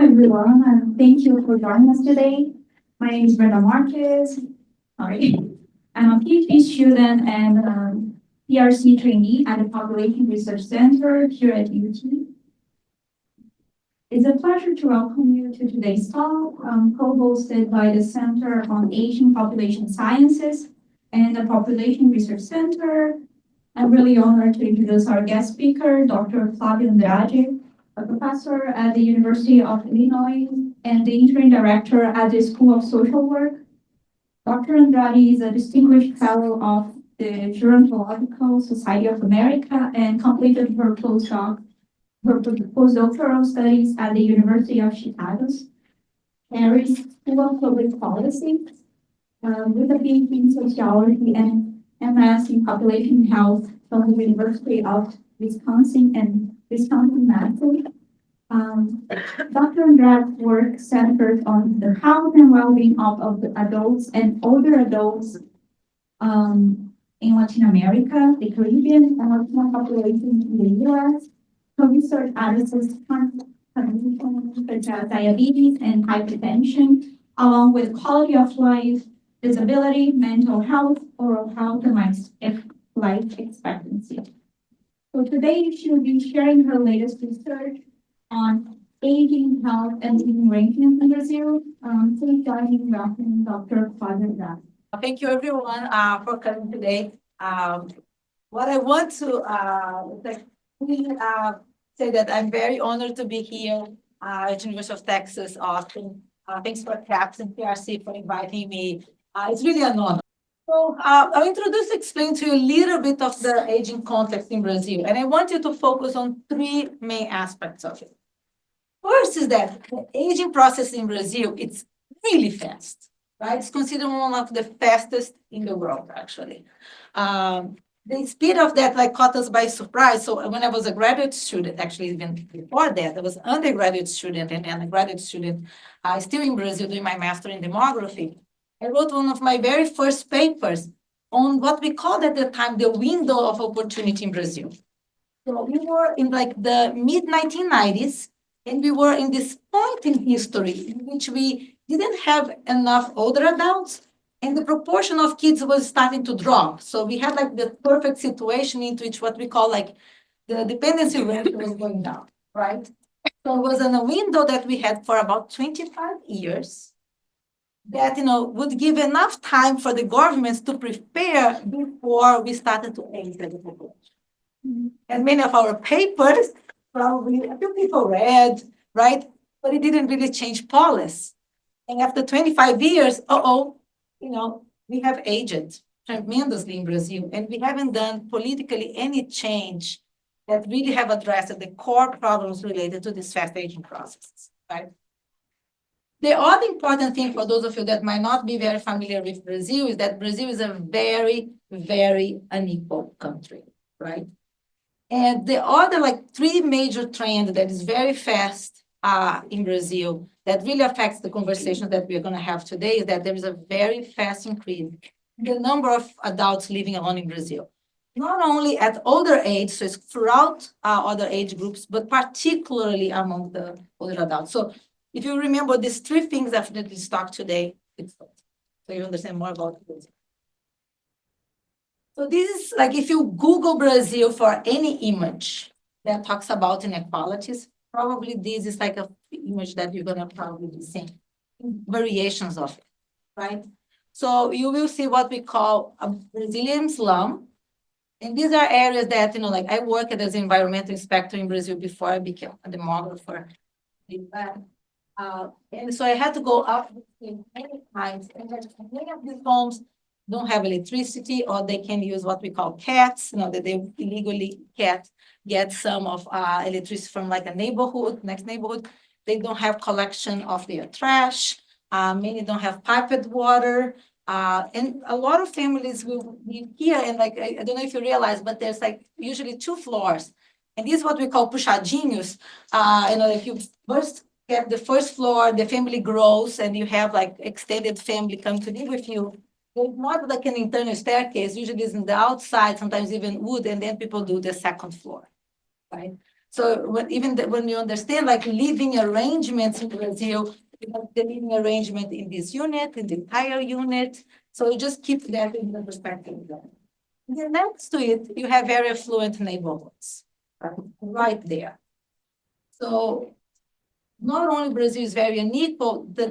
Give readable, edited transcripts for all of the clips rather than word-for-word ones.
everyone, and thank you for joining us today. My name is Brenda Marquez. Sorry. I'm a PhD student and PRC trainee at the Population Research Center here at UT. It's a pleasure to welcome you to today's talk, co-hosted by the Center on Asian Population Sciences and the Population Research Center. I'm really honored to introduce our guest speaker, Dr. Flávia Andrade, a professor at the University of Illinois and the interim director at the School of Social Work. Dr. Andrade is a distinguished fellow of the Gerontological Society of America and completed her postdoctoral studies at the University of Chicago's Harris School of Public Policy with a PhD in sociology and MS in population health from the University of Wisconsin and Wisconsin-Madison. Dr. Andrade's work centers on the health and well-being of the adults and older adults in Latin America, the Caribbean, and Latino populations in the U.S. Her research addresses conditions such as diabetes and hypertension, along with quality of life, disability, mental health, oral health, and life expectancy. So today she will be sharing her latest research on aging, health, and living arrangements in Brazil. Please join me in welcoming Dr. Flávia Andrade. Thank you, everyone, for coming today. What I want to say that I'm very honored to be here at the University of Texas, Austin. Thanks for CAPS and PRC for inviting me. It's really an honor. So I'll explain to you a little bit of the aging context in Brazil, and I want you to focus on three main aspects of it. First is that the aging process in Brazil, it's really fast, right? It's considered one of the fastest in the world, actually. The speed of that caught us by surprise. So when I was a graduate student, actually even before that, I was an undergraduate student and a graduate student still in Brazil doing my master in demography. I wrote one of my very first papers on what we called at the time the window of opportunity in Brazil. So we were in the mid-1990s, and we were in this point in history in which we didn't have enough older adults, and the proportion of kids was starting to drop. So we had the perfect situation into which what we call the dependency rate was going down, right? So it was in a window that we had for about 25 years that would give enough time for the governments to prepare before we started to enter the population. Mm-hmm. And many of our papers, probably a few people read, right? But it didn't really change policy. And after 25 years, we have aged tremendously in Brazil, and we haven't done politically any change that really have addressed the core problems related to this fast aging process, right? The other important thing for those of you that might not be very familiar with Brazil is that Brazil is a very, very unequal country, right? And the other three major trends that is very fast in Brazil that really affects the conversation that we're going to have today is that there is a very fast increase in the number of adults living alone in Brazil. Not only at older age, so it's throughout other age groups, but particularly among the older adults. So if you remember these three things after this talk today, so you understand more about it. So this is if you Google Brazil for any image that talks about inequalities, probably this is an image that you're going to probably be seeing variations of it, right? So you will see what we call a Brazilian slum. And these are areas that, I worked as an environmental inspector in Brazil before I became a demographer. And so I had to go up many times. And many of these homes don't have electricity, or they can use what we call cats, that they illegally get some of electricity from a neighborhood, next neighborhood. They don't have collection of their trash. Many don't have piped water. And a lot of families will live here. And I don't know if you realize, but there's usually 2 floors. And this is what we call puxadinhos. If you first get the first floor, the family grows, and you have extended family come to live with you. There's not an internal staircase. Usually it's in the outside, sometimes even wood, and then people do the second floor, right? So when you understand like living arrangements in Brazil, you have the living arrangement in this unit, in the entire unit. So you just keep that in the perspective. And then next to it, you have very affluent neighborhoods, right there. So not only Brazil is very unequal, the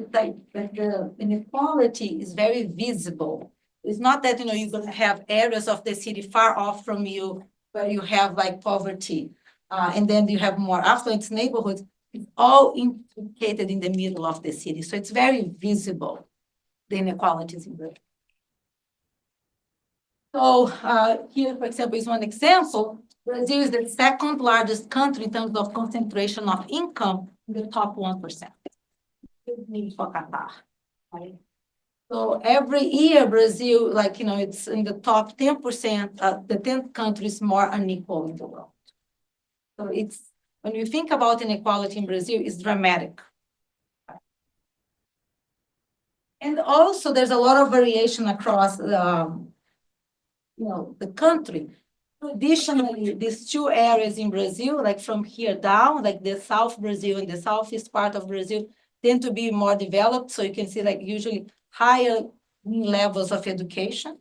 inequality is very visible. It's not that you're going to have areas of the city far off from you where you have like poverty, and then you have more affluent neighborhoods. It's all implicated in the middle of the city, so it's very visible, the inequalities in Brazil. So here, for example, is one example. Brazil is the second largest country in terms of concentration of income in the top 1%. For Qatar, right? So every year, Brazil, like, it's in the top 10%, the 10 countries more unequal in the world. So when you think about inequality in Brazil, it's dramatic. And also there's a lot of variation across the country. Traditionally, these two areas in Brazil, like from here down, like the South Brazil and the southeast part of Brazil, tend to be more developed. So you can see like usually higher levels of education.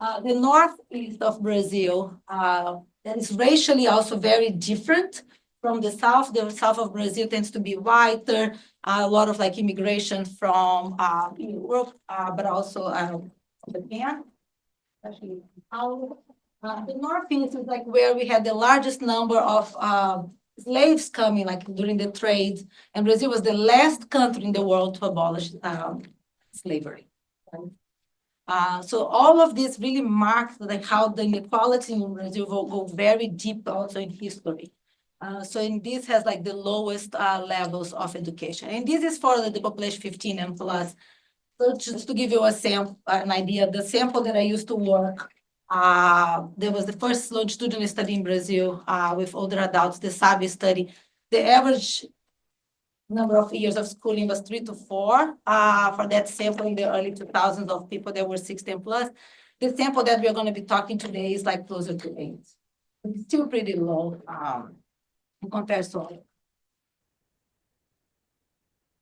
The northeast of Brazil, that is racially also very different from the south. The south of Brazil tends to be whiter, a lot of like immigration from Europe, but also Japan. Actually, the northeast is like where we had the largest number of slaves coming, like during the trade, and Brazil was the last country in the world to abolish slavery. So all of this really marks like how the inequality in Brazil will go very deep also in history. So in this has like the lowest levels of education, and this is for the population 15 and plus. So just to give you an idea, the sample that I used to work, there was the first longitudinal study in Brazil with older adults, the SABE study. The average number of years of schooling was 3 to 4 for that sample in the early 2000s of people that were 16 plus. The sample that we're going to be talking today is like closer to 8. It's still pretty low in comparison.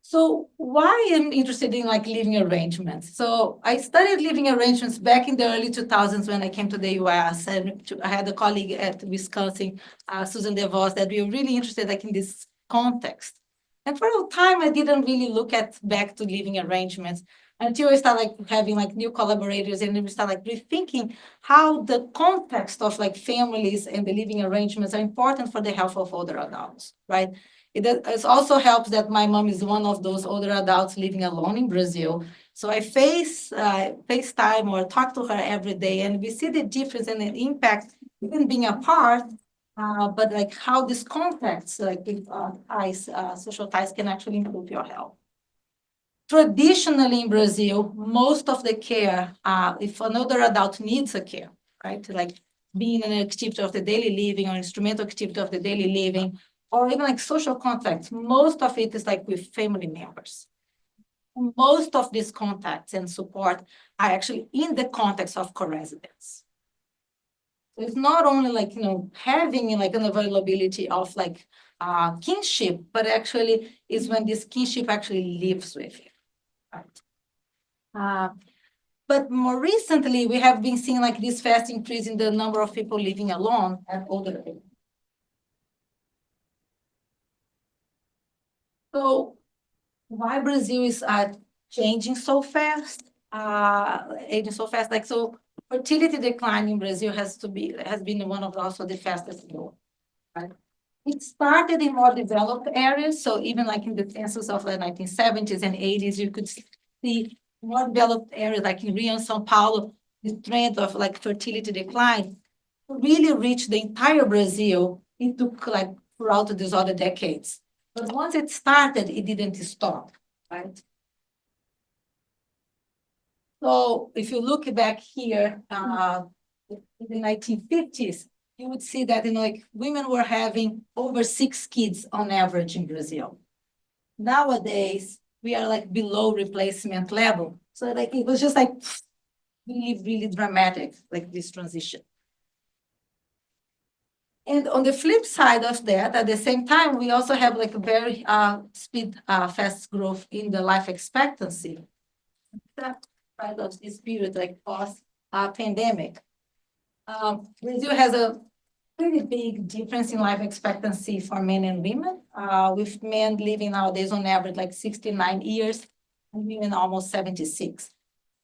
So why I'm interested in like living arrangements? So I studied living arrangements back in the early 2000s when I came to the US, and I had a colleague at Wisconsin, Susan DeVos, that we were really interested like in this context. And for a time, I didn't really look back to living arrangements until I started like having like new collaborators, and we start like rethinking how the context of like families and the living arrangements are important for the health of older adults, right? It also helps that my mom is one of those older adults living alone in Brazil. So I FaceTime or talk to her every day, and we see the difference and the impact, even being apart, but like how this context, like social ties can actually improve your health. Traditionally in Brazil, most of the care, if an older adult needs a care, right, like being an activity of the daily living or instrumental activity of the daily living, or even like social contacts, most of it is like with family members. Most of these contacts and support are actually in the context of co-residence. So it's not only like, having like an availability of like kinship, but actually is when this kinship actually lives with you. Right? But more recently, we have been seeing like this fast increase in the number of people living alone at older age. So why Brazil is changing so fast, aging so fast? Like, so fertility decline in Brazil has been one of also the fastest growth, right? It started in more developed areas. So even like in the census of the 1970s and 80s, you could see more developed areas like in Rio and São Paulo, the trend of like fertility decline really reached the entire Brazil. It took like throughout these other decades. But once it started, it didn't stop, right? So if you look back here in the 1950s, you would see that like women were having over 6 kids on average in Brazil. Nowadays, we are like below replacement level. So like it was just like really, really dramatic, like this transition. And on the flip side of that, at the same time, we also have like a very fast growth in the life expectancy. That part of this period, like post pandemic. Brazil has a pretty big difference in life expectancy for men and women, with men living nowadays on average like 69 years and women almost 76,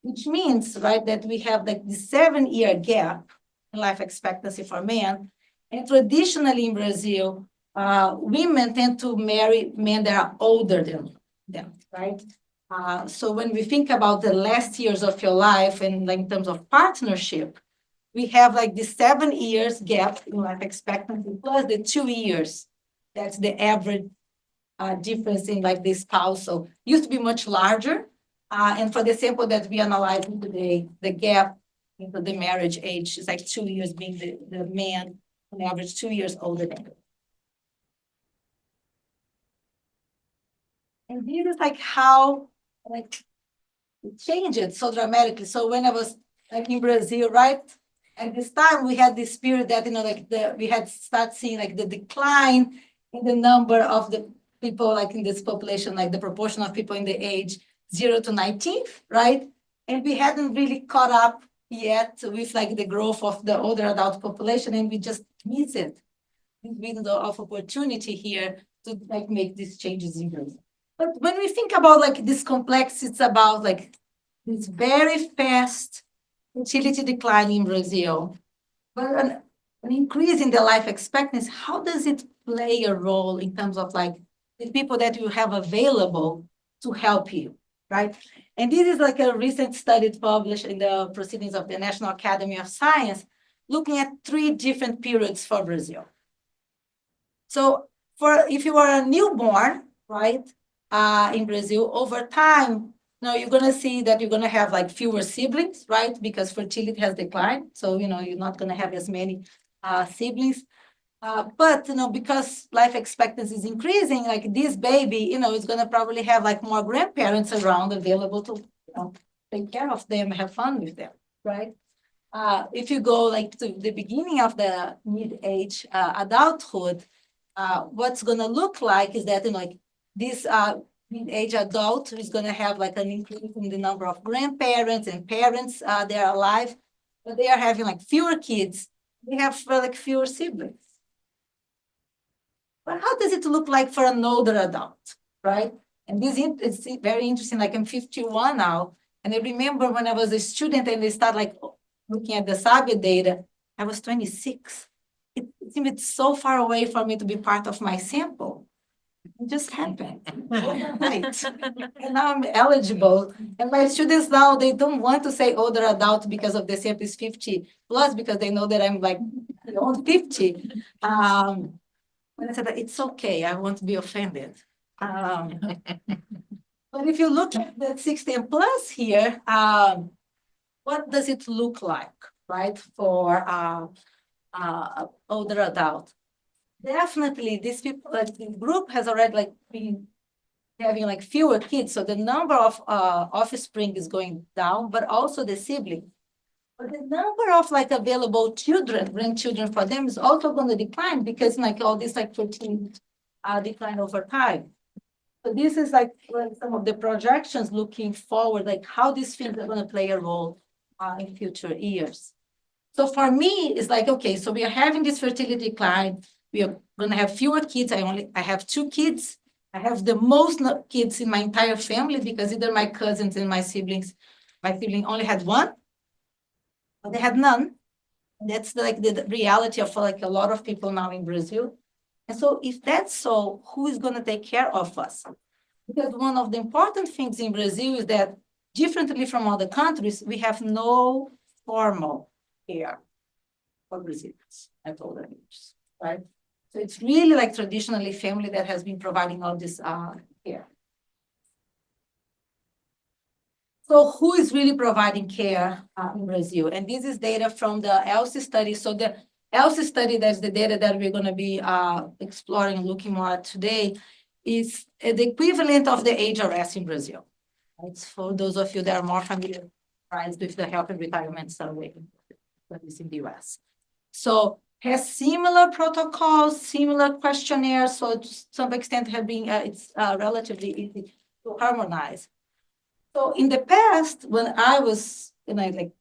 which means, right, that we have like the 7-year gap in life expectancy for men. And traditionally in Brazil, women tend to marry men that are older than them, right? So when we think about the last years of your life and like in terms of partnership, we have like the 7 years gap in life expectancy plus the 2 years. That's the average difference in like the spousal. Used to be much larger. And for the sample that we analyzed today, the gap into the marriage age is like 2 years, being the man on average 2 years older than her. And this is like how like it changed so dramatically. So when I was like in Brazil, right? At this time, we had this period that, we had start seeing like the decline in the number of the people like in this population, like the proportion of people in the age 0 to 19, right? And we hadn't really caught up yet with like the growth of the older adult population, and we just missed it. This window of opportunity here to like make these changes in Brazil. But when we think about like this complex, it's about like this very fast fertility decline in Brazil, but an increase in the life expectancy. How does it play a role in terms of like the people that you have available to help you, right? And this is like a recent study published in the Proceedings of the National Academy of Science, looking at 3 different periods for Brazil. So if you are a newborn, right, in Brazil, over time, you're going to see that you're going to have like fewer siblings, right? Because fertility has declined. So, you're not going to have as many siblings. But, because life expectancy is increasing, like this baby, is going to probably have like more grandparents around available to take care of them, have fun with them, right? If you go like to the beginning of the mid-age adulthood, what's going to look like is that, like this mid-age adult is going to have like an increase in the number of grandparents and parents that are alive, but they are having like fewer kids. They have like fewer siblings. But how does it look like for an older adult, right? And this is very interesting. Like I'm 51 now, and I remember when I was a student and they start like looking at the Sabia data, I was 26. It seemed so far away for me to be part of my sample. It just happened overnight. And now I'm eligible. And my students now, they don't want to say older adult because of the sample is 50 plus, because they know that I'm like beyond 50. When I said that it's okay, I won't be offended. But if you look at the 60 and plus here, what does it look like, right, for older adult? Definitely, these people, like the group has already like been having like fewer kids, so the number of offspring is going down, but also the siblings. But the number of like available children, grandchildren for them is also going to decline, because like all this like 13 decline over time. So this is like some of the projections looking forward, like how these things are going to play a role in future years. So for me, it's like, okay, so we are having this fertility decline. We are going to have fewer kids. I have 2 kids. I have the most kids in my entire family, because either my cousins and my sibling only had 1, but they had none. That's like the reality of like a lot of people now in Brazil. And so if that's so, who is going to take care of us? Because one of the important things in Brazil is that, differently from other countries, we have no formal care for Brazilians at older ages, right? So it's really like traditionally family that has been providing all this care. So who is really providing care in Brazil? And this is data from the ELSI study. So the ELSI study, that's the data that we're going to be exploring and looking more at today, is the equivalent of the age arrest in Brazil. It's for those of you that are more familiarized with the health and retirement survey in the US. So has similar protocols, similar questionnaires, so to some extent have been, it's relatively easy to harmonize. So in the past, when I was, like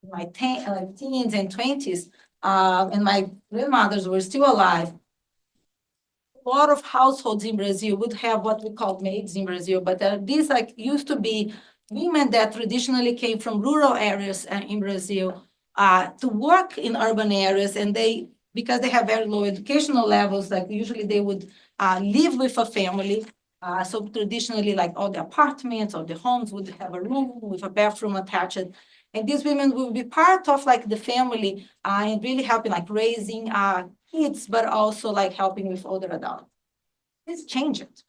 my teens and 20s, and my grandmothers were still alive, a lot of households in Brazil would have what we call maids in Brazil, but these used to be women that traditionally came from rural areas in Brazil to work in urban areas, and because they have very low educational levels, usually they would live with a family. So traditionally, all the apartments or the homes would have a room with a bathroom attached. And these women will be part of the family and really helping raising kids, but also helping with older adults. This changed.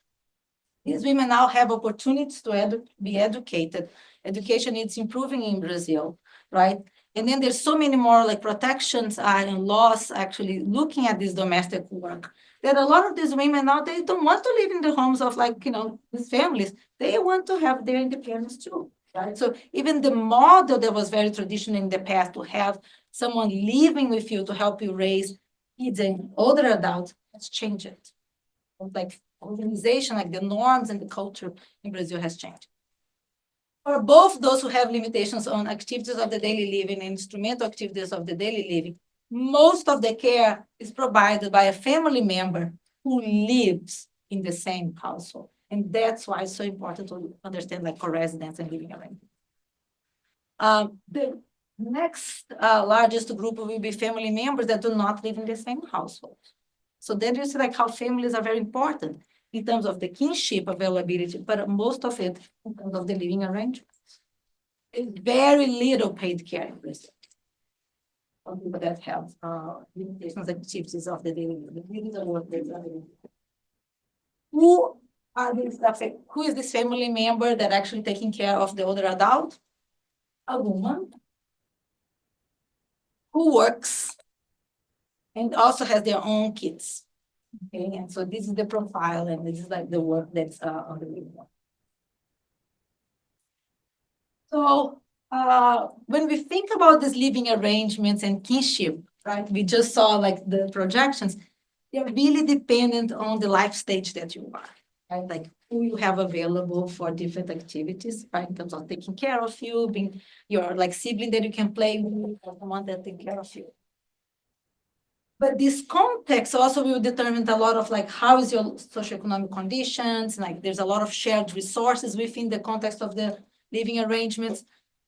These women now have opportunities to be educated. Education is improving in Brazil, right? And then there's so many more protections and laws actually looking at this domestic work that a lot of these women now, they don't want to live in the homes of these families. They want to have their independence too, right? So even the model that was very traditional in the past to have someone living with you to help you raise kids and older adults has changed. Organization, the norms and the culture in Brazil has changed. For both those who have limitations on activities of the daily living and instrumental activities of the daily living, most of the care is provided by a family member who lives in the same household. And that's why it's so important to understand co-residence and living arrangements. The next largest group will be family members that do not live in the same household. So then you see how families are very important in terms of the kinship availability, but most of it in terms of the living arrangements. There's very little paid care in Brazil for people that have limitations, activities of the daily living. Who is this family member that actually taking care of the older adult? A woman who works and also has their own kids. Okay, and so this is the profile, and this is the work that's on the video. So when we think about these living arrangements and kinship, right, we just saw the projections, they're really dependent on the life stage that you are, right? Who you have available for different activities, right? In terms of taking care of you, being your sibling that you can play with, or someone that takes care of you. But this context also will determine a lot of how is your socioeconomic conditions, there's a lot of shared resources within the context of the living arrangements.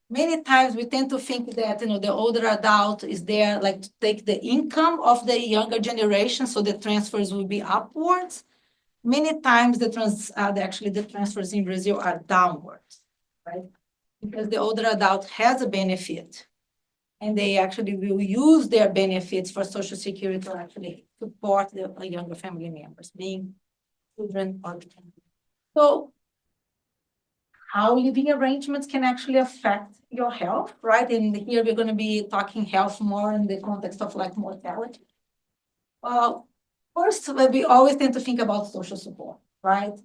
Many times we tend to think that the older adult is there to take the income of the younger generation, so the transfers will be upwards. Many times the transfers in Brazil are downwards, right? Because the older adult has a benefit, and they actually will use their benefits for Social Security to actually support the younger family members, being children or dependents. So how living arrangements can actually affect your health, right? And here we're going to be talking health more in the context of mortality. Well, first, we always tend to think about social support, right?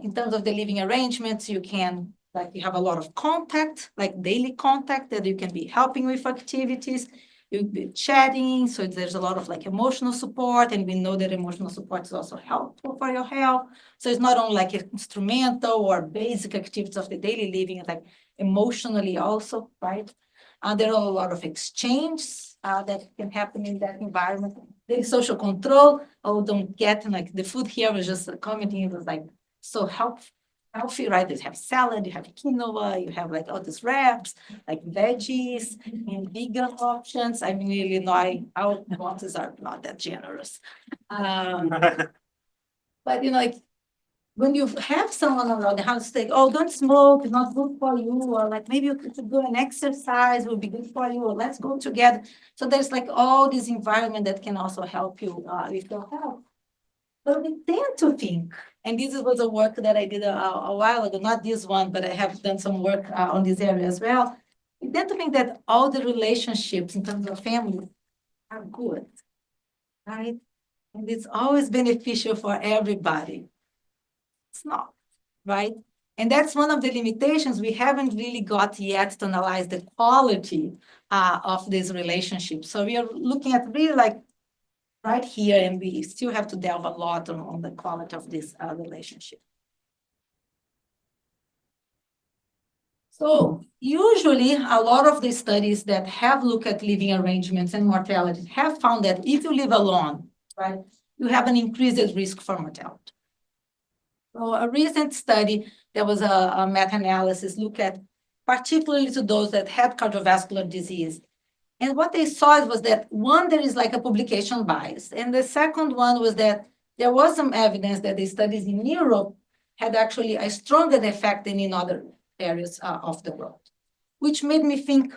In terms of the living arrangements, you can you have a lot of contact, daily contact that you can be helping with activities. You'll be chatting, so there's a lot of emotional support, and we know that emotional support is also helpful for your health. So it's not only instrumental or basic activities of the daily living, emotionally also, right? There are a lot of exchanges that can happen in that environment. There's social control. Oh, don't get the food here was just commenting. It was so healthy, right? You have salad, you have quinoa, you have all these wraps, veggies and vegan options. I mean, in Illinois, our bosses are not that generous. But when you have someone around the house say, oh, don't smoke, it's not good for you, or maybe you could go and exercise, will be good for you, or let's go together. So there's all this environment that can also help you with your health. But we tend to think, and this was a work that I did a while ago, not this one, but I have done some work on this area as well. We tend to think that all the relationships in terms of family are good, right? And it's always beneficial for everybody. It's not, right? And that's one of the limitations. We haven't really got yet to analyze the quality of these relationships. So we are looking at really like right here, and we still have to delve a lot on the quality of this relationship. So usually a lot of the studies that have looked at living arrangements and mortality have found that if you live alone, right, you have an increased risk for mortality. So a recent study, there was a meta-analysis look at particularly to those that had cardiovascular disease. And what they saw was that one, there is like a publication bias. And the second one was that there was some evidence that the studies in Europe had actually a stronger effect than in other areas of the world, which made me think,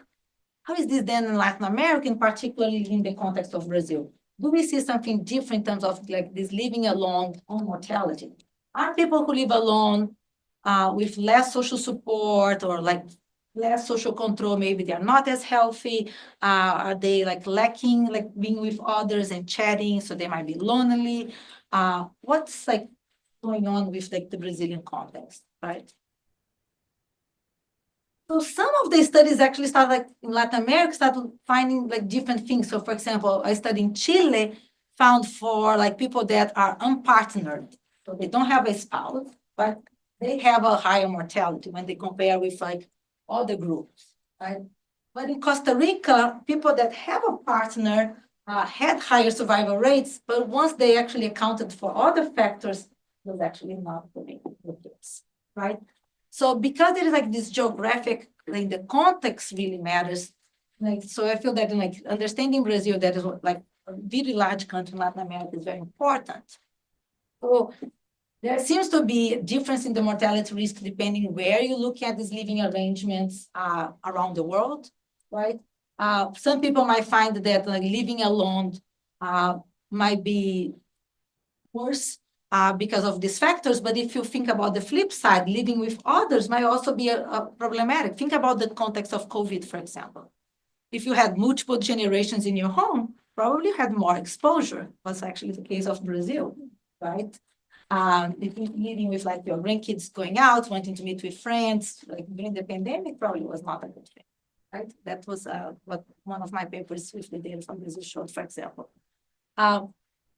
how is this then in Latin America, and particularly in the context of Brazil? Do we see something different in terms of like this living alone on mortality? Are people who live alone with less social support or like less social control, maybe they're not as healthy? Are they like lacking like being with others and chatting, so they might be lonely? What's like going on with like the Brazilian context, right? So some of the studies actually started like in Latin America, started finding like different things. So for example, a study in Chile found for like people that are unpartnered, so they don't have a spouse, but they have a higher mortality when they compare with like other groups, right? But in Costa Rica, people that have a partner had higher survival rates, but once they actually accounted for other factors, it was actually not the case, right? So because there is like this geographic, like the context really matters. Like, so I feel that in like understanding Brazil, that is like a very large country in Latin America, is very important. So there seems to be a difference in the mortality risk depending where you look at these living arrangements around the world, right? Some people might find that like living alone might be worse because of these factors. But if you think about the flip side, living with others might also be a problematic. Think about the context of COVID, for example. If you had multiple generations in your home, probably had more exposure. Was actually the case of Brazil, right? If you're living with like your grandkids going out, wanting to meet with friends, like during the pandemic, probably was not a good thing, right? That was what one of my papers with the data from Brazil showed, for example.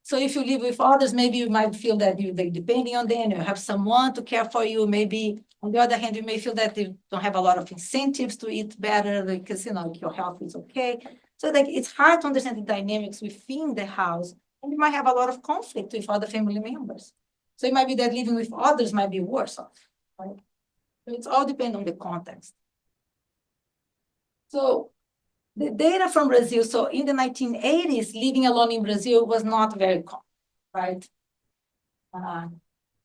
So if you live with others, maybe you might feel that you're depending on them, you have someone to care for you. Maybe on the other hand, you may feel that you don't have a lot of incentives to eat better because, you know, your health is okay. So like it's hard to understand the dynamics within the house, and you might have a lot of conflict with other family members. So it might be that living with others might be worse off, right? So it's all depends on the context. So the data from Brazil, so in the 1980s, living alone in Brazil was not very common, right?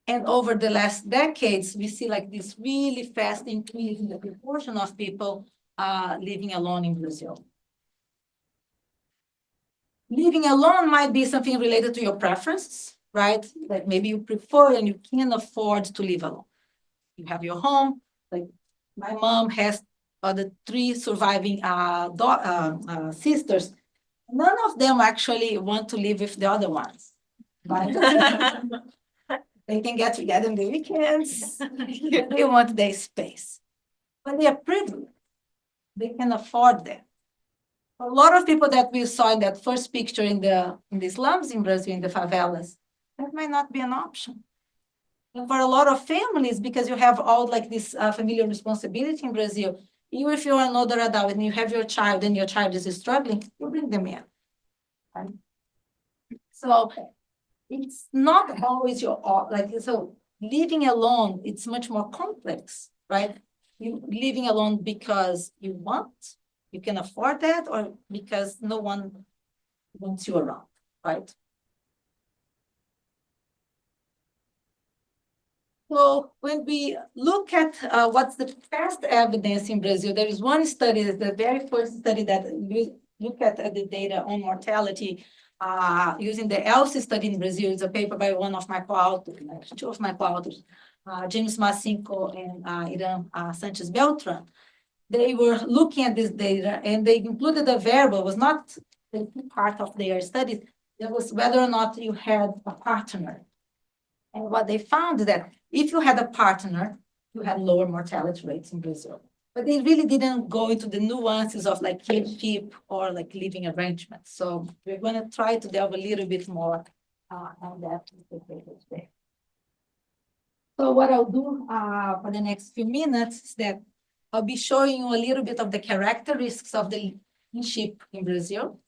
And over the last decades, we see like this really fast increase in the proportion of people living alone in Brazil. Living alone might be something related to your preferences, right? Like maybe you prefer and you can afford to live alone. You have your home, like my mom has the 3 surviving sisters. None of them actually want to live with the other ones, right? They can get together on the weekends. They want their space. But they are privileged. They can afford that. A lot of people that we saw in that first picture in the slums in Brazil, in the favelas, that might not be an option. And for a lot of families, because you have all like this familial responsibility in Brazil, even if you're an older adult and you have your child and your child is struggling, you bring them in. Right? So it's not always your, like, so living alone, it's much more complex, right? You living alone because you want, you can afford that, or because no one wants you around, right? So when we look at what's the past evidence in Brazil, there is one study, the very first study that look at the data on mortality using the ELSI study in Brazil. It's a paper by one of my co-authors, 2 of my co-authors, James Massinco and Iran Sanchez Beltran. They were looking at this data and they included a variable, was not the part of their study, it was whether or not you had a partner. And what they found that if you had a partner, you had lower mortality rates in Brazil. But they really didn't go into the nuances of like kinship or like living arrangements. So we're going to try to delve a little bit more on that today. So what I'll do for the next few minutes is that I'll be showing you a little bit of the characteristics of the kinship in Brazil.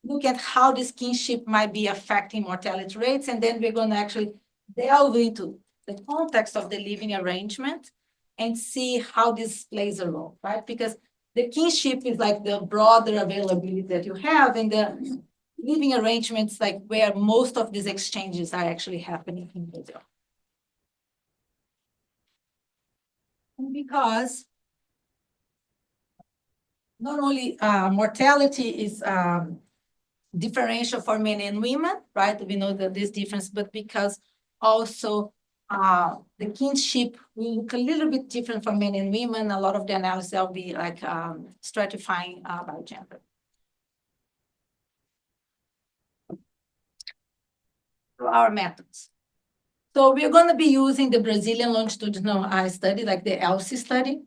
Look at how this kinship might be affecting mortality rates, and then we're going to actually delve into the context of the living arrangement and see how this plays a role, right? Because the kinship is like the broader availability that you have, and the living arrangements like where most of these exchanges are actually happening in Brazil. And because not only mortality is differential for men and women, right? We know that this difference, but because also the kinship will look a little bit different for men and women. A lot of the analysis will be like stratifying by gender. So our methods. So we're going to be using the Brazilian longitudinal study, like the ELSI study.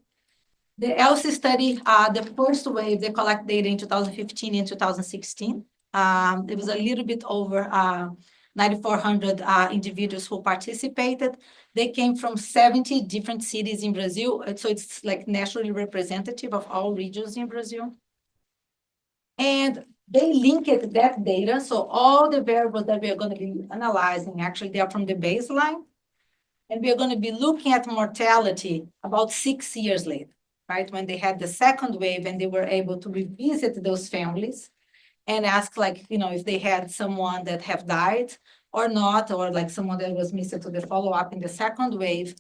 The ELSI study, the first wave, they collect data in 2015 and 2016. It was a little bit over 9,400 individuals who participated. They came from 70 different cities in Brazil. So it's like nationally representative of all regions in Brazil. And they linked that data. So all the variables that we are going to be analyzing, actually, they are from the baseline. And we are going to be looking at mortality about 6 years later, right? When they had the second wave and they were able to revisit those families and ask, like, you know, if they had someone that have died or not, or like someone that was missing to the follow-up in the second wave.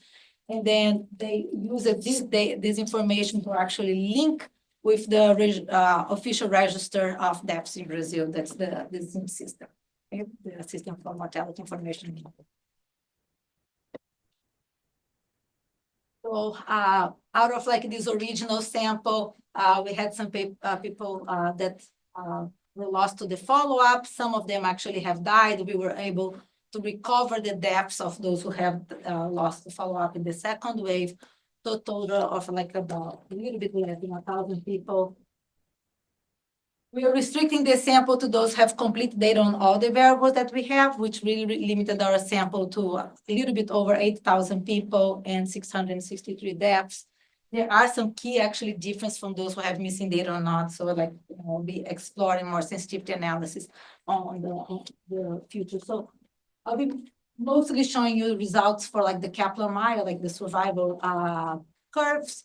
And then they used this information to actually link with the official register of deaths in Brazil. That's the ZIM system, okay? The System for Mortality Information. So out of like this original sample, we had some people that were lost to the follow-up. Some of them actually have died. We were able to recover the deaths of those who have lost the follow-up in the second wave, to a total of like about a little bit less than 1,000 people. We are restricting the sample to those who have complete data on all the variables that we have, which really limited our sample to a little bit over 8,000 people and 663 deaths. There are some key actually difference from those who have missing data or not. So like, you know, we'll be exploring more sensitivity analysis on the future. So I'll be mostly showing you results for like the Kaplan-Meier, like the survival curves,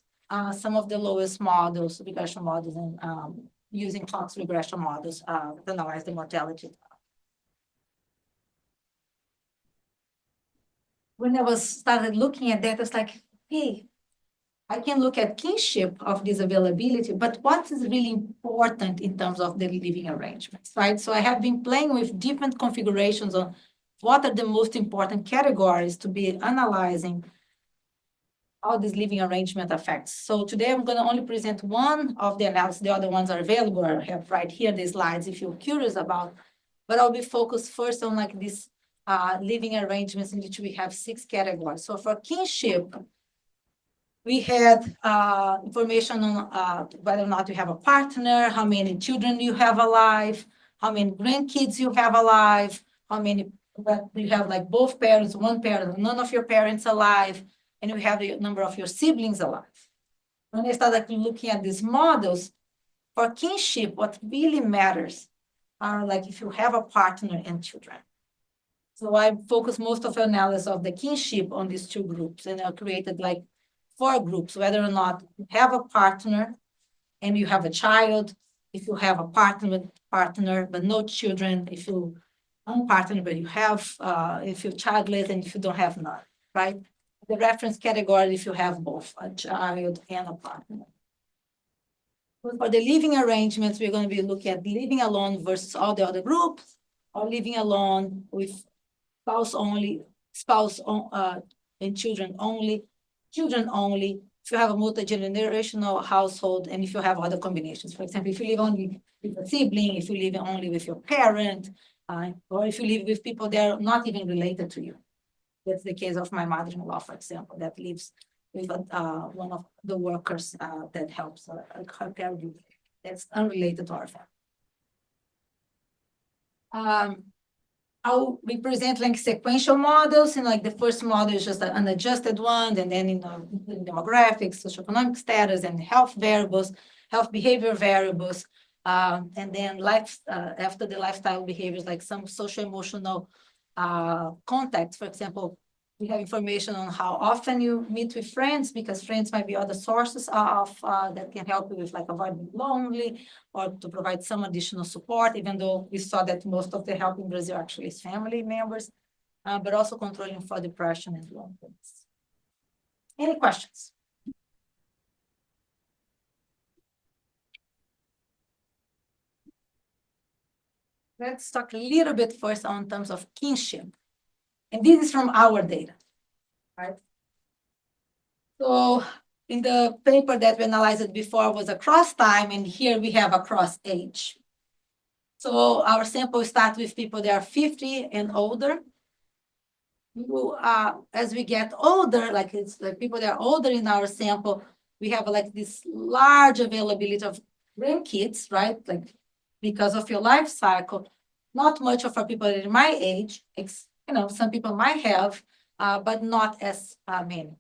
some of the lowest models, regression models, and using Cox regression models to analyze the mortality. When I started looking at that, I was like, hey, I can look at kinship of this availability, but what is really important in terms of the living arrangements, right? So I have been playing with different configurations on what are the most important categories to be analyzing how this living arrangement affects. So today I'm going to only present one of the analysis. The other ones are available. I have right here the slides if you're curious about, but I'll be focused first on like this living arrangements in which we have 6 categories. So for kinship, we had information on whether or not you have a partner, how many children you have alive, how many grandkids you have alive, how many you have like both parents, one parent, none of your parents alive, and you have the number of your siblings alive. When I started looking at these models, for kinship, what really matters are like if you have a partner and children. So I focused most of the analysis of the kinship on these 2 groups, and I created like 4 groups, whether or not you have a partner and you have a child, if you have a partner but no children, if you unpartnered but you have, if you're childless and if you don't have none, right? The reference category if you have both a child and a partner. For the living arrangements, we're going to be looking at living alone versus all the other groups, or living alone with spouse and children only, if you have a multi-generational household, and if you have other combinations. For example, if you live only with a sibling, if you live only with your parent, or if you live with people that are not even related to you. That's the case of my mother-in-law, for example, that lives with one of the workers that helps her caregiver. That's unrelated to our family. I'll represent like sequential models, and like the first model is just an unadjusted one, and then demographics, socioeconomic status, and health variables, health behavior variables, and then after the lifestyle behaviors, like some social-emotional contacts. For example, we have information on how often you meet with friends, because friends might be other sources of that can help you with like avoiding lonely or to provide some additional support, even though we saw that most of the help in Brazil actually is family members, but also controlling for depression and loneliness. Any questions? Let's talk a little bit first on terms of kinship. And this is from our data, right? So in the paper that we analyzed before was across time, and here we have across age. So our sample starts with people that are 50 and older. As we get older, like it's like people that are older in our sample, we have like this large availability of grandkids, right? Like because of your life cycle, not much of our people in my age, some people might have, but not as many.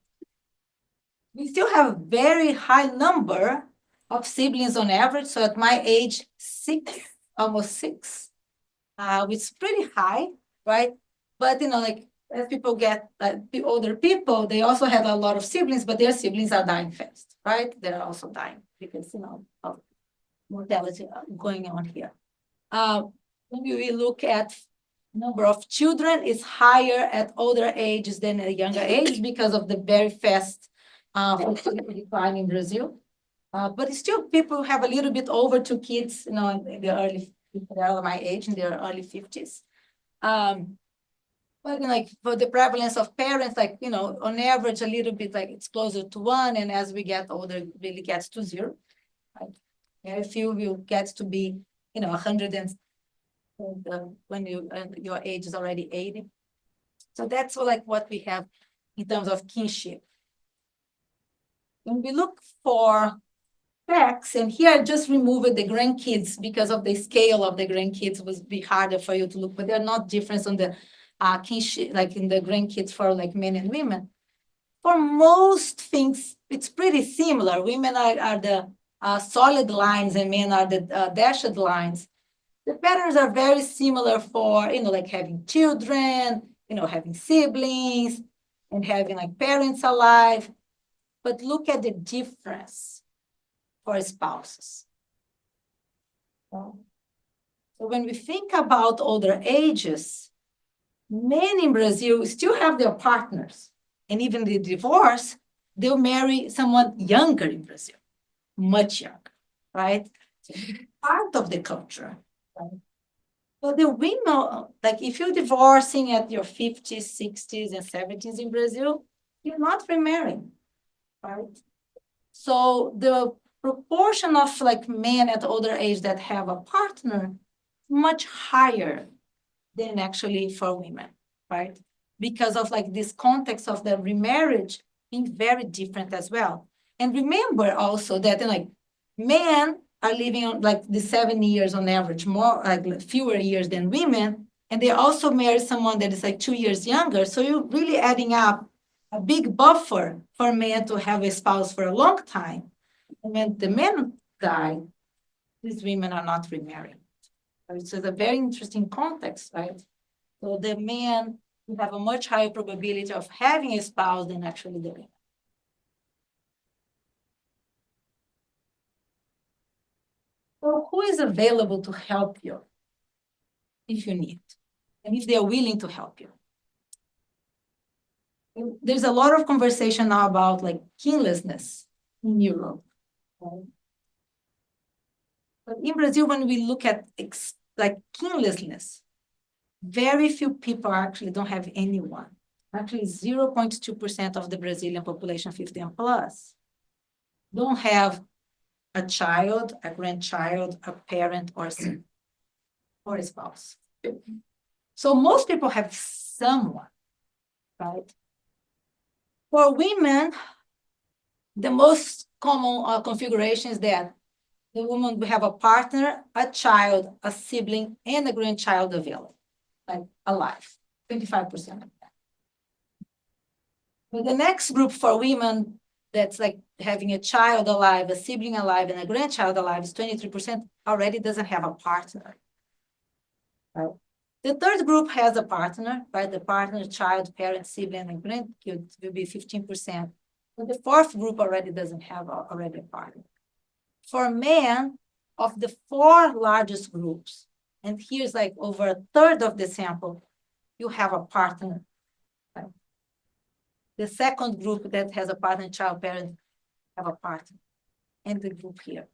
We still have a very high number of siblings on average. So at my age, almost six, which is pretty high, right? But, like as people get older people, they also have a lot of siblings, but their siblings are dying fast, right? They're also dying because, of mortality going on here. When we look at number of children, is higher at older ages than at younger ages because of the very fast decline in Brazil. But still, people have a little bit over two kids, in the early, they're my age, in their early 50s. But like for the prevalence of parents, like, on average, a little bit like it's closer to 1. And as we get older, it really gets to 0. Right? Very few will get to be, 100 and when your age is already 80. So that's like what we have in terms of kinship. When we look for facts, and here I just removed the grandkids because of the scale of the grandkids was be harder for you to look, but they're not different on the kinship, like in the grandkids for like men and women. For most things, it's pretty similar. Women are the solid lines and men are the dashed lines. The patterns are very similar for, like having children, having siblings and having like parents alive. But look at the difference for spouses. So when we think about older ages, men in Brazil still have their partners. And even the divorce, they'll marry someone younger in Brazil, much younger, right? Part of the culture. Right? But the women, like if you're divorcing at your 50s, 60s, and 70s in Brazil, you're not remarrying, right? So the proportion of like men at older age that have a partner much higher than actually for women, right? Because of like this context of the remarriage being very different as well. And remember also that like men are living on like the 7 years on average, more like fewer years than women, and they also marry someone that is like 2 years younger. So you're really adding up a big buffer for men to have a spouse for a long time. And when the men die, these women are not remarrying. So it's a very interesting context, right? So the men have a much higher probability of having a spouse than actually the women. So who is available to help you if you need, and if they're willing to help you? There's a lot of conversation now about like kinlessness in Europe. Right? But in Brazil, when we look at like kinlessness, very few people actually don't have anyone. Actually, 0.2% of the Brazilian population, 50 and plus, don't have a child, a grandchild, a parent, or a spouse. So most people have someone, right? For women, the most common configuration is that the woman will have a partner, a child, a sibling, and a grandchild available, like alive, 25% of that. But the next group for women that's like having a child alive, a sibling alive, and a grandchild alive is 23% already doesn't have a partner. Right? The third group has a partner, right? The partner, child, parent, sibling, and grandkid will be 15%. But the fourth group already doesn't have already a partner. For men, of the four largest groups, and here's like over a third of the sample, you have a partner. Right? The second group that has a partner, child, parent, have a partner, and the group here.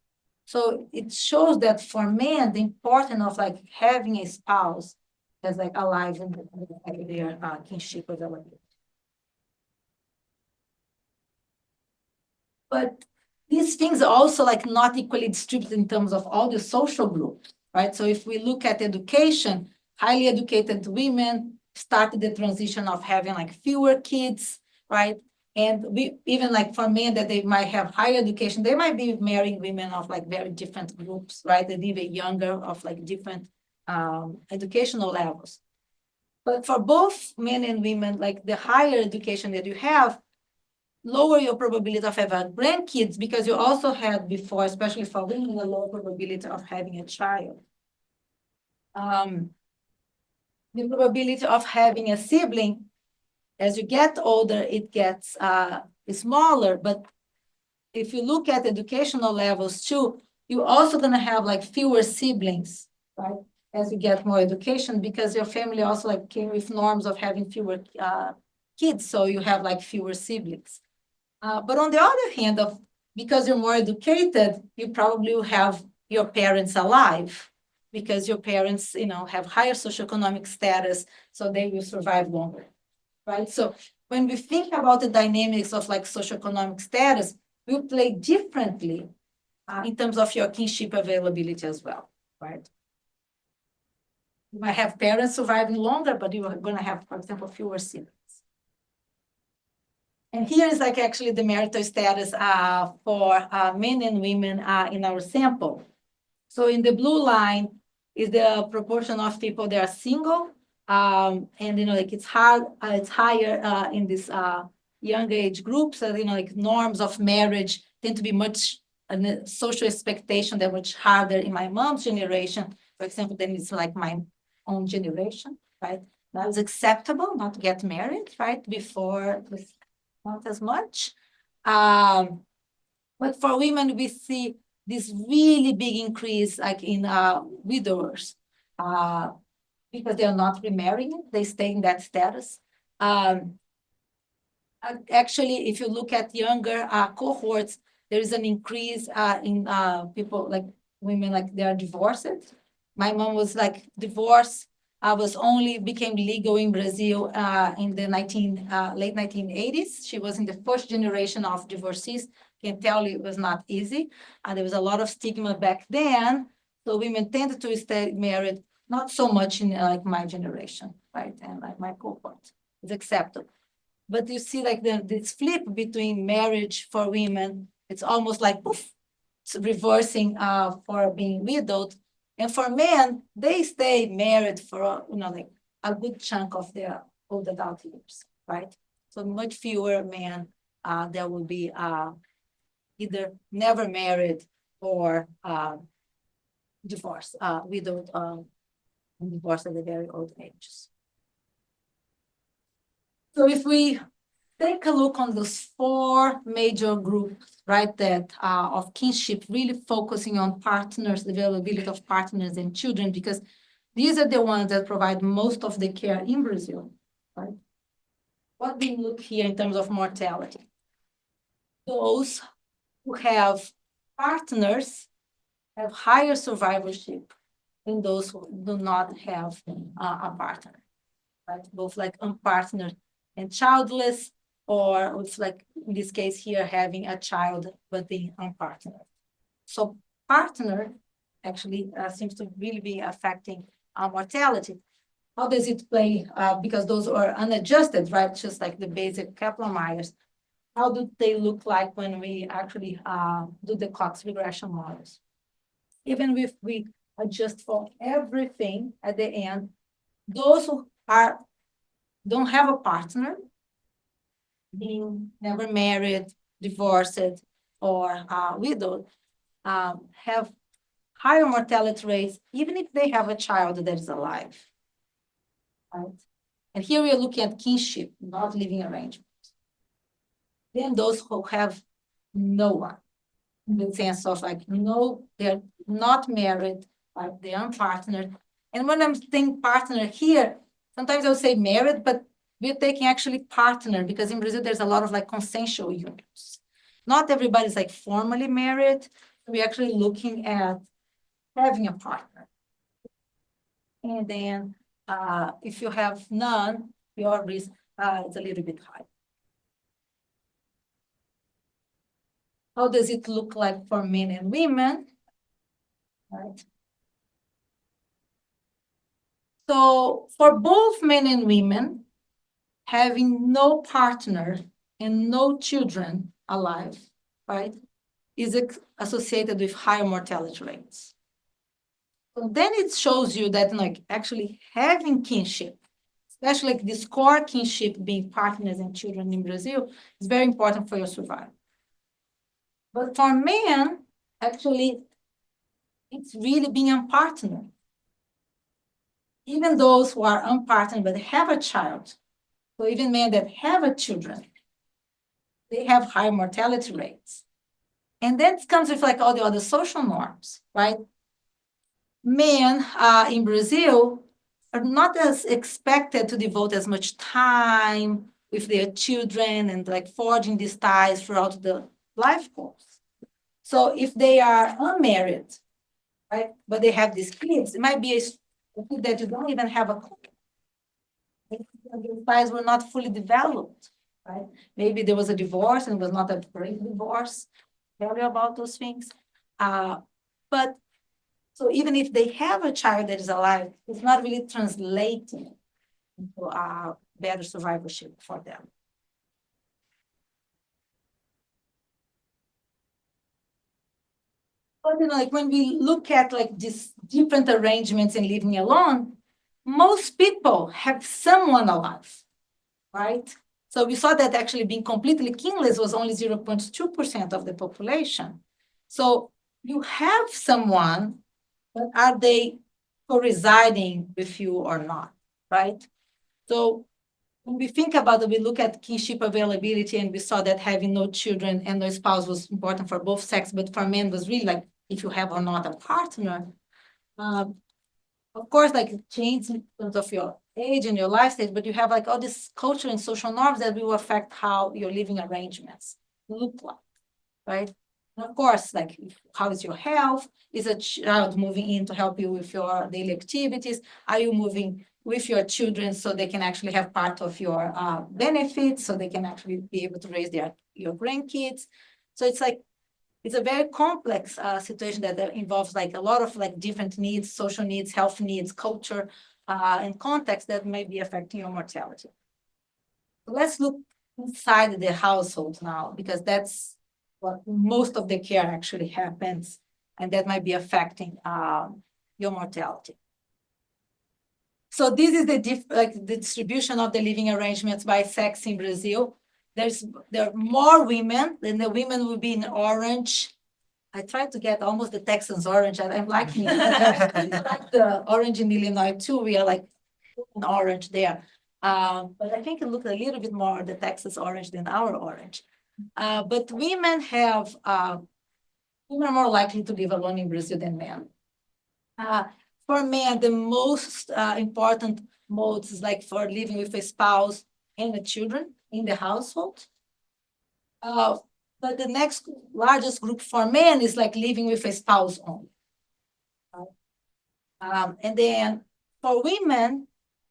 So it shows that for men, the importance of like having a spouse as like alive in their kinship availability. But these things are also like not equally distributed in terms of all the social groups, right? So if we look at education, highly educated women started the transition of having like fewer kids, right? And we even like for men that they might have higher education, they might be marrying women of like very different groups, right? And even younger of like different educational levels. But for both men and women, like the higher education that you have, lower your probability of having grandkids because you also had before, especially for women, a lower probability of having a child. The probability of having a sibling, as you get older, it gets smaller. But if you look at educational levels too, you're also going to have like fewer siblings, right? As you get more education, because your family also like came with norms of having fewer kids, so you have like fewer siblings. But on the other hand, because you're more educated, you probably will have your parents alive because your parents, have higher socioeconomic status, so they will survive longer, right? So when we think about the dynamics of like socioeconomic status, we play differently in terms of your kinship availability as well, right? You might have parents surviving longer, but you are going to have, for example, fewer siblings. And here is like actually the marital status for men and women in our sample. So in the blue line is the proportion of people that are single, and like it's higher in this young age group. So like norms of marriage tend to be much social expectation that much harder in my mom's generation, for example, than it's like my own generation, right? That was acceptable not to get married, right? Before this. Not as much. But for women, we see this really big increase like in widowers because they're not remarrying, they stay in that status. Actually, if you look at younger cohorts, there is an increase in people like women, like they are divorced. My mom was like divorced. Was only became legal in Brazil in the late 1980s. She was in the first generation of divorcees. Can tell you it was not easy. There was a lot of stigma back then. So women tended to stay married, not so much in like my generation, right? And like my cohort. It's acceptable. But you see like this flip between marriage for women, it's almost like poof, it's reversing for being widowed. And for men, they stay married for like a good chunk of their old adult years, right? So much fewer men that will be either never married or divorced, widowed, and divorced at a very old ages. So if we take a look on those four major groups, right, that of kinship, really focusing on partners, the availability of partners and children, because these are the ones that provide most of the care in Brazil, right? What we look here in terms of mortality. Those who have partners have higher survivorship than those who do not have a partner, right? Both like unpartnered and childless, or with like, in this case here, having a child but being unpartnered. So partner actually seems to really be affecting mortality. How does it play? Because those are unadjusted, right? Just like the basic Kaplan-Meier's. how do they look like when we actually do the Cox regression models? Even if we adjust for everything at the end, those who don't have a partner, being never married, divorced, or widowed, have higher mortality rates, even if they have a child that is alive. Right? And here we are looking at kinship, not living arrangements. Then those who have no one, in the sense of like, no, they're not married, like they're unpartnered. And when I'm saying partner here, sometimes I'll say married, but we're taking actually partner, because in Brazil, there's a lot of like consensual unions. Not everybody's like formally married. We're actually looking at having a partner. And then if you have none, your risk is a little bit high. How does it look like for men and women? Right. So for both men and women, having no partner and no children alive, right, is associated with higher mortality rates. So then it shows you that like actually having kinship, especially like this core kinship being partners and children in Brazil, is very important for your survival. But for men, actually, it's really being unpartnered. Even those who are unpartnered but have a child, so even men that have a children, they have high mortality rates. And that comes with like all the other social norms, right? Men in Brazil are not as expected to devote as much time with their children and like forging these ties throughout the life course. So if they are unmarried, right, but they have these kids, it might be a kid that you don't even have a the ties were not fully developed, right? Maybe there was a divorce and it was not a great divorce. Tell you about those things. But so even if they have a child that is alive, it's not really translating into better survivorship for them. But you know, like when we look at like these different arrangements in living alone, most people have someone alive, right? So we saw that actually being completely kinless was only 0.2% of the population. So you have someone, but are they co-residing with you or not, right? So when we think about it, we look at kinship availability, and we saw that having no children and no spouse was important for both sexes, but for men was really like if you have or not a partner. Of course, like it changes in terms of your age and your life stage, but you have like all this culture and social norms that will affect how your living arrangements look like, right? And of course, like how is your health? Is a child moving in to help you with your daily activities? Are you moving with your children so they can actually have part of your benefits, so they can actually be able to raise your grandkids? So it's like it's a very complex situation that involves like a lot of like different needs, social needs, health needs, culture, and context that may be affecting your mortality. So let's look inside the household now, because that's what most of the care actually happens, and that might be affecting your mortality. So this is the distribution of the living arrangements by sex in Brazil. There are more women, then the women will be in orange. I tried to get almost the Texans orange, and I'm liking it. Like the orange in Illinois too. We are like in orange there. But I think it looks a little bit more the Texas orange than our orange. But women are more likely to live alone in Brazil than men. For men, the most important modes is like for living with a spouse and the children in the household. But the next largest group for men is like living with a spouse only. And then for women,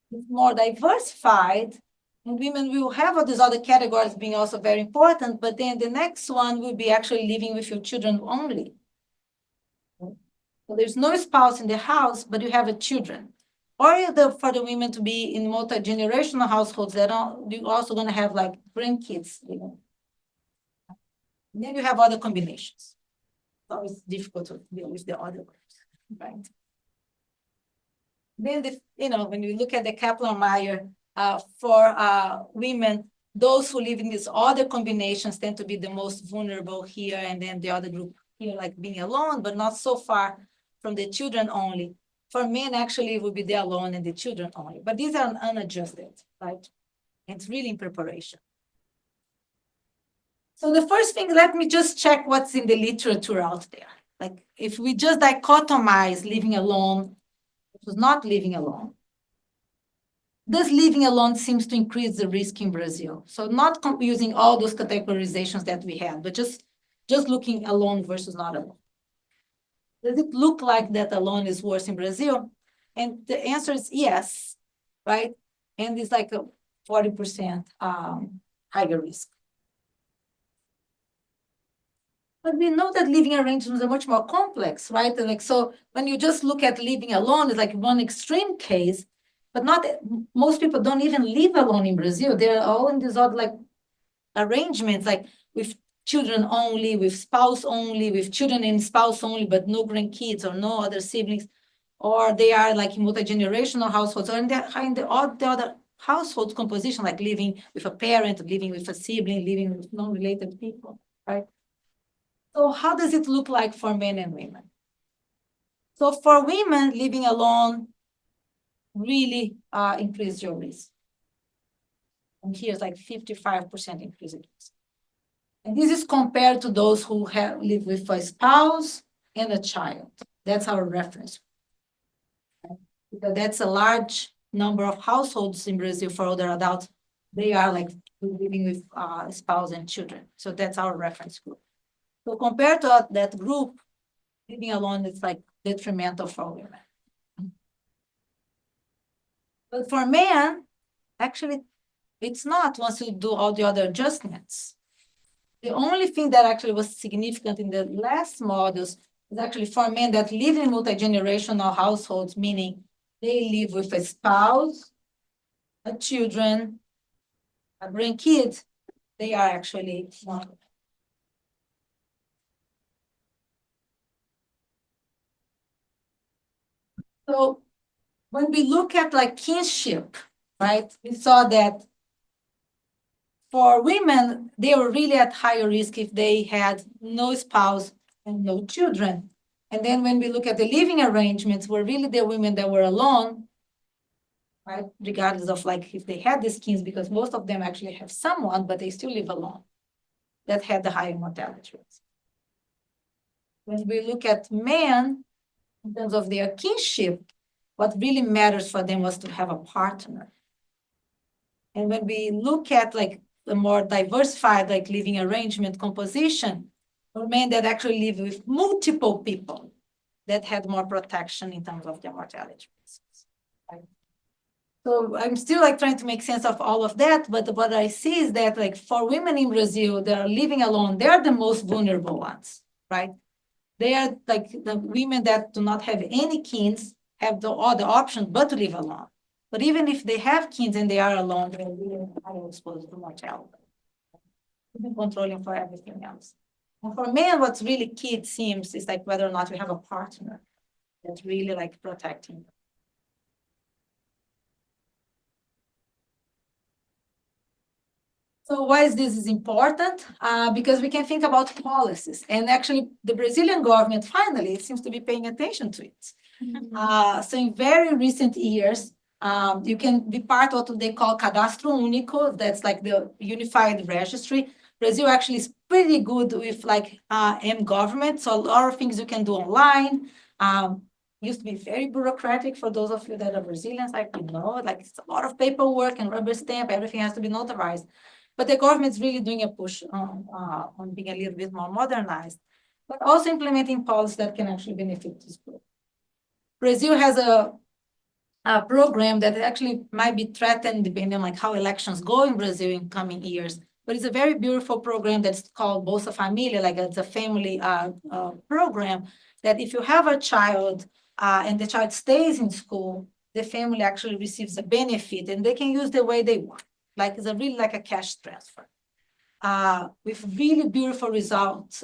it's more diversified, and women will have all these other categories being also very important, but then the next one will be actually living with your children only. So there's no spouse in the house, but you have a children. Or for the women to be in multi-generational households that are also going to have like grandkids living. And then you have other combinations. It's always difficult to deal with the other groups, right? Then, when you look at the Kaplan-Meier for women, those who live in these other combinations tend to be the most vulnerable here, and then the other group here, like being alone, but not so far from the children only. For men, actually, it would be the alone and the children only. But these are unadjusted, right? And it's really in preparation. So the first thing, let me just check what's in the literature out there. Like if we just dichotomize living alone versus not living alone, this living alone seems to increase the risk in Brazil. So not using all those categorizations that we had, but just looking alone versus not alone. Does it look like that alone is worse in Brazil? And the answer is yes, right? And it's like a 40% higher risk. But we know that living arrangements are much more complex, right? And like, so when you just look at living alone, it's like one extreme case, but not most people don't even live alone in Brazil. They're all in these other like arrangements, like with children only, with spouse only, with children and spouse only, but no grandkids or no other siblings, or they are like in multi-generational households, or in the other household composition, like living with a parent, living with a sibling, living with non-related people, right? So how does it look like for men and women? So for women, living alone really increases your risk. And here's like 55% increase in risk. And this is compared to those who live with a spouse and a child. That's our reference. Because that's a large number of households in Brazil for older adults. They are like living with a spouse and children. So that's our reference group. So compared to that group, living alone is like detrimental for women. But for men, actually, it's not once you do all the other adjustments. The only thing that actually was significant in the last models is actually for men that live in multi-generational households, meaning they live with a spouse, a children, a grandkid, they are actually not. So when we look at like kinship, right, we saw that for women, they were really at higher risk if they had no spouse and no children. And then when we look at the living arrangements, were really the women that were alone, right, regardless of like if they had these kids, because most of them actually have someone, but they still live alone, that had the higher mortality rates. When we look at men, in terms of their kinship, what really matters for them was to have a partner. And when we look at like the more diversified like living arrangement composition, for men that actually live with multiple people, that had more protection in terms of their mortality risks. Right? So I'm still like trying to make sense of all of that, but what I see is that like for women in Brazil that are living alone, they are the most vulnerable ones, right? They are like the women that do not have any kids, have the other option but to live alone. But even if they have kids and they are alone, they're really highly exposed to mortality. Even controlling for everything else. And for men, what's really key, it seems, is like whether or not you have a partner that's really like protecting them. So why is this important? Because we can think about policies. And actually, the Brazilian government finally seems to be paying attention to it. So in very recent years, you can be part of what they call Cadastro Único. That's like the unified registry. Brazil actually is pretty good with like M-government. So a lot of things you can do online. Used to be very bureaucratic for those of you that are Brazilians, like you know, like it's a lot of paperwork and rubber stamp, everything has to be notarized. But the government's really doing a push on being a little bit more modernized, but also implementing policies that can actually benefit this group. Brazil has a program that actually might be threatened depending on like how elections go in Brazil in coming years. But it's a very beautiful program that's called Bolsa Família, like it's a family program that if you have a child and the child stays in school, the family actually receives a benefit and they can use the way they want. Like it's a really like a cash transfer. with really beautiful results,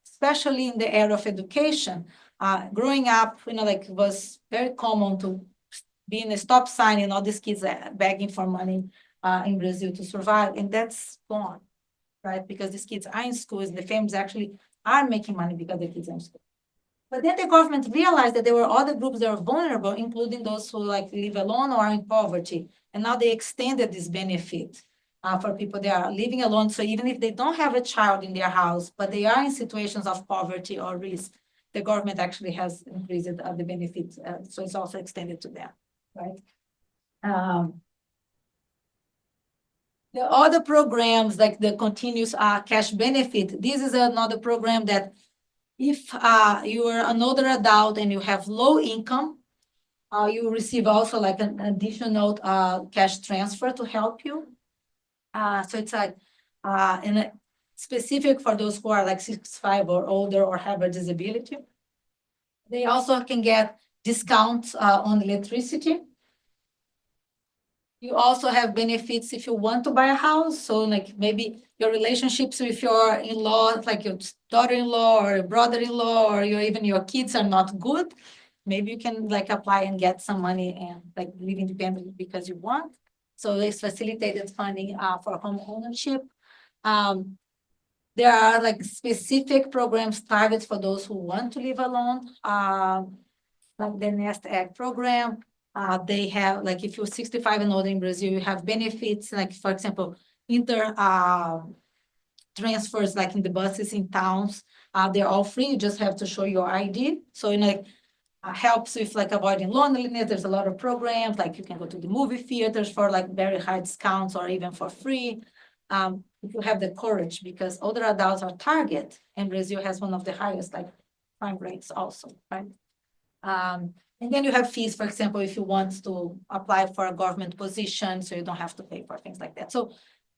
especially in the area of education. Growing up, like it was very common to be in a stop sign and all these kids begging for money in Brazil to survive, and that's gone, right? Because these kids are in schools, the families actually are making money because the kids are in school. But then the government realized that there were other groups that were vulnerable, including those who like live alone or are in poverty. And now they extended this benefit for people that are living alone. So even if they don't have a child in their house, but they are in situations of poverty or risk, the government actually has increased the benefit. So it's also extended to them, right? The other programs like the continuous cash benefit, this is another program that if you are an older adult and you have low income, you receive also like an additional cash transfer to help you. So it's like specific for those who are like 65 or older or have a disability. They also can get discounts on electricity. You also have benefits if you want to buy a house. So like maybe your relationships with your in-law, like your daughter-in-law or your brother-in-law, or even your kids are not good. Maybe you can like apply and get some money and like live independently because you want. So it's facilitated funding for home ownership. There are like specific programs targeted for those who want to live alone, like the Nest Egg program. They have, like, if you're 65 and older in Brazil, you have benefits, like, for example, transfers, like in the buses in towns. They're all free. You just have to show your ID. So, like, helps with, like, avoiding loneliness. There's a lot of programs, like you can go to the movie theaters for, like, very high discounts or even for free. If you have the courage, because older adults are target, and Brazil has one of the highest, like, crime rates also, right? And then you have fees, for example, if you want to apply for a government position, so you don't have to pay for things like that. So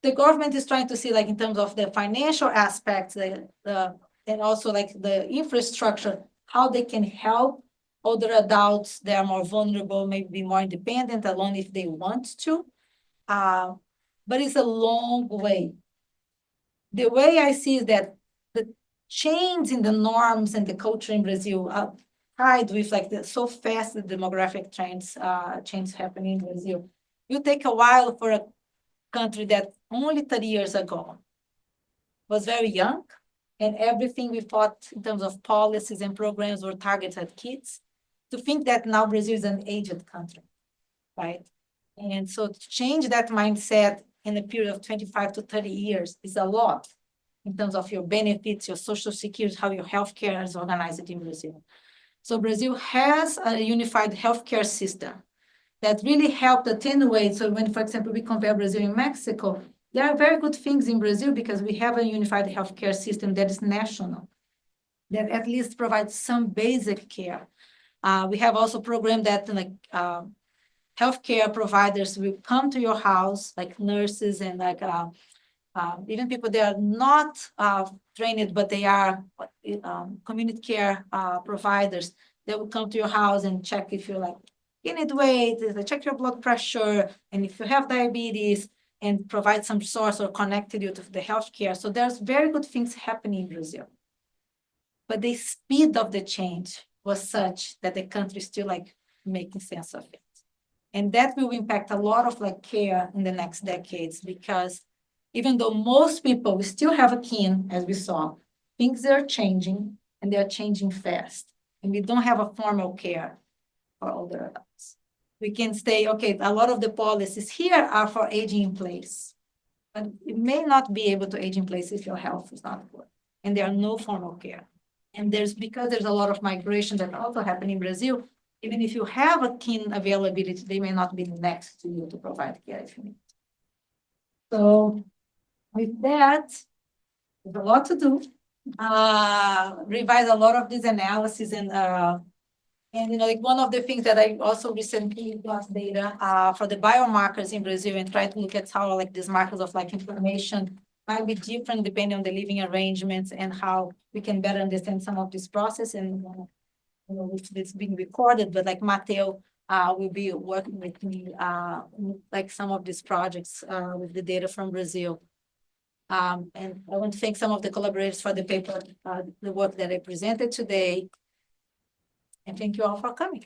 the government is trying to see, like, in terms of the financial aspects, and also like the infrastructure, how they can help older adults that are more vulnerable, maybe be more independent, alone if they want to. But it's a long way. The way I see is that the change in the norms and the culture in Brazil tied with like so fast the demographic trends change happening in Brazil. You take a while for a country that only 30 years ago was very young, and everything we thought in terms of policies and programs were targeted at kids, to think that now Brazil is an aged country, right? And so to change that mindset in a period of 25 to 30 years is a lot in terms of your benefits, your social security, how your healthcare is organized in Brazil. So Brazil has a unified healthcare system that really helped attenuate. So when, for example, we compare Brazil and Mexico, there are very good things in Brazil because we have a unified healthcare system that is national, that at least provides some basic care. We have also programs that like healthcare providers will come to your house, like nurses and like even people that are not trained, but they are community care providers. They will come to your house and check if you're like gaining weight, they check your blood pressure, and if you have diabetes, and provide some source or connected you to the healthcare. So there's very good things happening in Brazil. But the speed of the change was such that the country is still like making sense of it. And that will impact a lot of like care in the next decades, because even though most people, we still have a kin, as we saw, things are changing and they're changing fast. And we don't have a formal care for older adults. We can say, okay, a lot of the policies here are for aging in place, but it may not be able to age in place if your health is not good. And there are no formal care. And because there's a lot of migration that also happen in Brazil, even if you have a kin availability, they may not be next to you to provide care if you need. So with that, there's a lot to do. Revise a lot of these analyses and you know, like one of the things that I also recently got data for the biomarkers in Brazil and try to look at how like these markers of like inflammation might be different depending on the living arrangements and how we can better understand some of this process. And you know, it's being recorded, but like Mateo will be working with me like some of these projects with the data from Brazil. And I want to thank some of the collaborators for the paper, the work that I presented today. And thank you all for coming.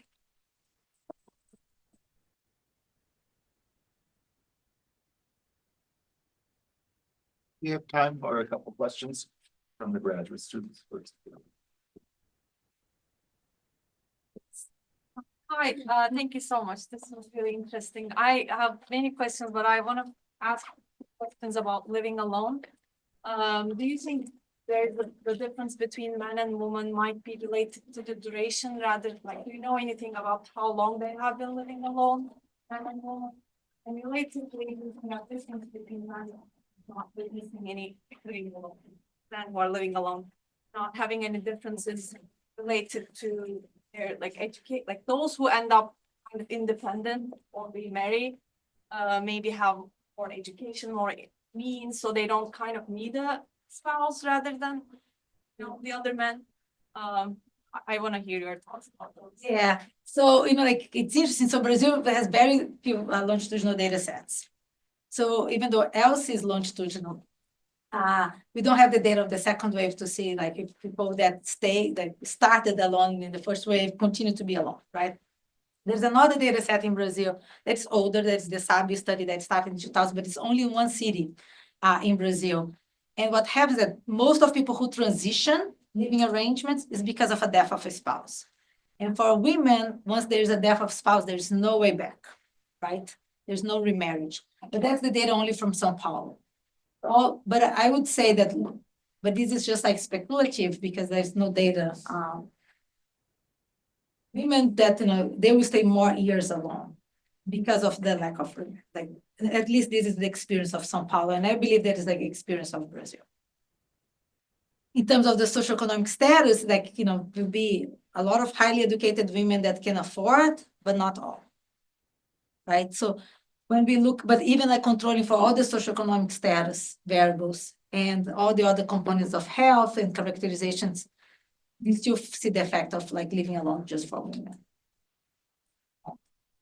We have time for a couple questions from the graduate students first. Hi, thank you so much. This was really interesting. I have many questions, but I want to ask questions about living alone. Do you think the difference between man and woman might be related to the duration rather, like, do you know anything about how long they have been living alone, man and woman? And relatedly, the difference between man not witnessing any living alone, men who are living alone, not having any differences related to their educate, like those who end up kind of independent or remarry, maybe have more education, more means, so they don't kind of need a spouse rather than, you know, the other men. I want to hear your thoughts about those. Yeah, so, you know, like, it's interesting. So Brazil has very few longitudinal data sets. So even though ELSI is longitudinal, we don't have the data of the second wave to see, like, if people that started alone in the first wave continue to be alone, right? There's another data set in Brazil that's older, that's the SABI study that started in 2000, but it's only in one city in Brazil. And what happens is that most of people who transition living arrangements is because of a death of a spouse. And for women, once there's a death of spouse, there's no way back, right? There's no remarriage. But that's the data only from São Paulo. But I would say that, but this is just like speculative because there's no data. Women that, you know, they will stay more years alone because of the lack of, like, at least this is the experience of São Paulo, and I believe that is like experience of Brazil. In terms of the socioeconomic status, like, you know, will be a lot of highly educated women that can afford, but not all, right? So when we look, but even like controlling for all the socioeconomic status variables and all the other components of health and characterizations, we still see the effect of like living alone just for women.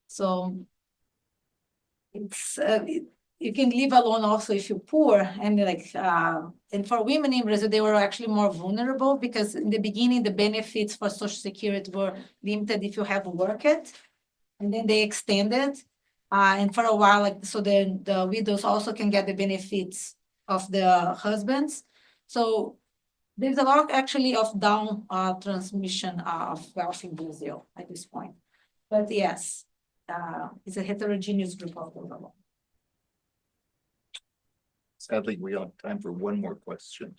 So it's you can live alone also if you're poor, and like and for women in Brazil, they were actually more vulnerable because in the beginning the benefits for Social Security were limited if you have worked, and then they extended, and for a while, like, so then the widows also can get the benefits of the husbands. So there's a lot actually of down transmission of wealth in Brazil at this point. But yes, it's a heterogeneous group of people. Sadly, we have time for one more question.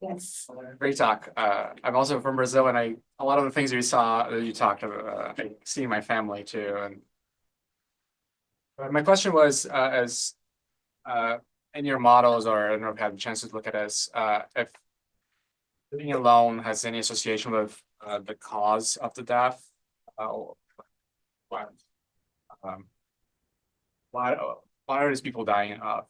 Yes. Great talk. I'm also from Brazil, and a lot of the things you talked about, I see in my family too. And my question was, as in your models, or I don't know if you had a chance to look at this, if living alone has any association with the cause of the death, why are these people dying of,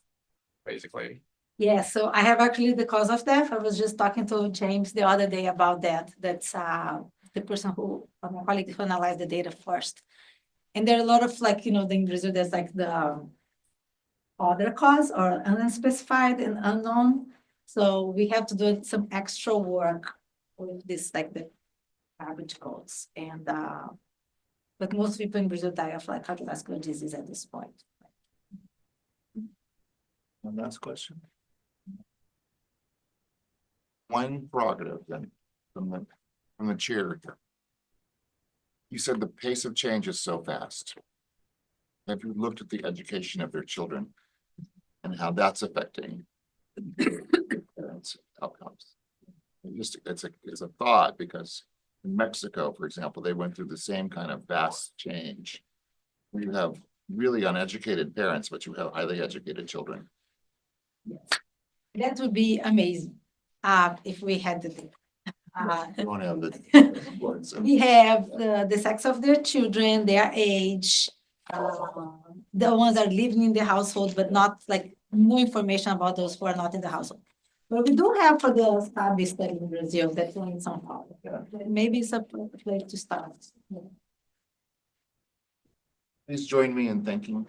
basically? Yeah, so I have actually the cause of death. I was just talking to James the other day about that. That's the person who, my colleague who analyzed the data first. And there are a lot of, like, you know, in Brazil, there's like the other cause or unspecified and unknown. So we have to do some extra work with this, like the garbage codes. And but most people in Brazil die of like cardiovascular disease at this point. One last question. One prerogative then from the chair. You said the pace of change is so fast. Have you looked at the education of their children and how that's affecting parents' outcomes? It's a thought, because in Mexico, for example, they went through the same kind of vast change. You have really uneducated parents, but you have highly educated children. Yes. That would be amazing if we had the data. You want to have the We have the sex of their children, their age, the ones that are living in the household, but not like no information about those who are not in the household. But we do have for the SABI study in Brazil, that's one in São Paulo. Maybe it's a place to start. Please join me in thanking